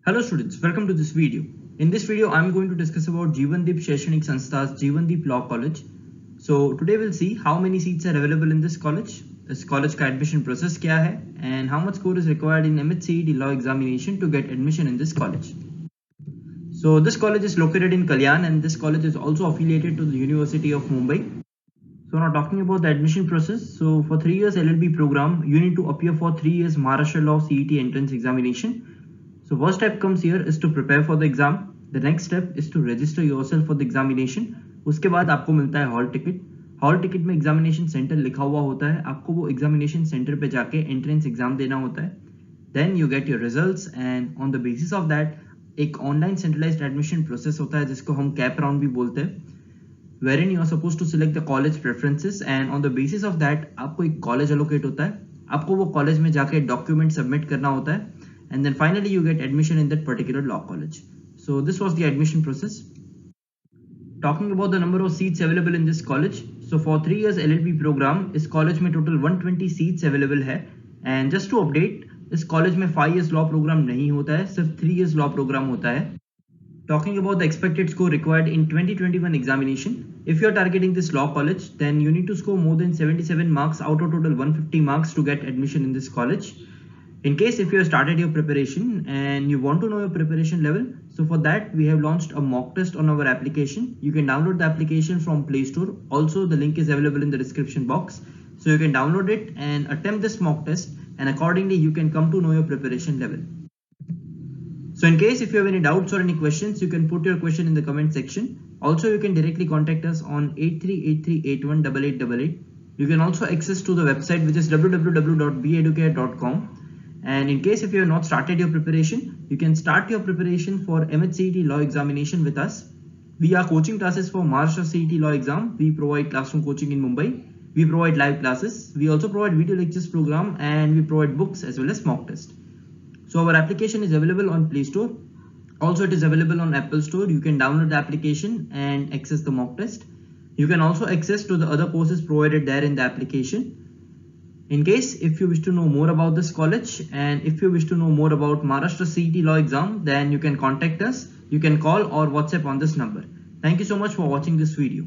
Hello students, welcome to this video. In this video, I'm going to discuss about Jeevandeep Shaikshanik Sansthas Jeevandeep Law College. So today we'll see how many seats are available in this college का admission process क्या है, and how much score is required in CET law examination to get admission in this college. So this college is located in Kalyan and this college is also affiliated to the University of Mumbai. So now talking about the admission process. So for 3 years LLB program, you need to appear for 3 years Maharashtra Law CET entrance examination. So first step comes here is to prepare for the exam. The next step is to register yourself for the examination. उसके बाद आपको मिलता है hall ticket. Hall ticket में examination centre लिखा हुआ होता है. आपको वो एग्जामिनेशन सेंटर पे जाके एंट्रेंस एग्जाम देना होता है. Then you get your results and on the basis of that एक ऑनलाइन सेंट्रलाइज्ड एडमिशन प्रोसेस होता है जिसको हम कैप राउंड भी बोलते हैं, wherein you are supposed to select the college preferences and on the basis of that आपको एक कॉलेज allocate होता है. आपको वो कॉलेज में जाके डॉक्यूमेंट सबमिट करना होता है and then finally you get admission in that particular law college. So this was the admission process. Talking about the number of seats available in this college. So for 3 years LLB program, इस college में total 120 seats available है. And just to update, इस college में 5 years law program नहीं होता है, सिर्फ 3 years law program होता है. Talking about the expected score required in 2021 examination, if you are targeting this law college, then you need to score more than 77 marks out of total 150 marks to get admission in this college. In case if you have started your preparation and you want to know your preparation level, so for that we have launched a mock test on our application. You can download the application from Play Store. Also the link is available in the description box. So you can download it and attempt this mock test, and accordingly you can come to know your preparation level. So in case if you have any doubts or any questions, you can put your question in the comment section. Also you can directly contact us on 8383818888. You can also access to the website which is www.beeducare.com. And in case if you have not started your preparation, you can start your preparation for CET law examination with us. We are coaching classes for Maharashtra CET law exam. We provide classroom coaching in Mumbai. We provide live classes. We also provide video lectures program, and we provide books as well as mock test. So our application is available on Play Store. Also it is available on Apple Store. You can download the application and access the mock test. You can also access to the other courses provided there in the application. In case if you wish to know more about this college and if you wish to know more about Maharashtra CET law exam, then you can contact us. You can call or WhatsApp on this number. Thank you so much for watching this video.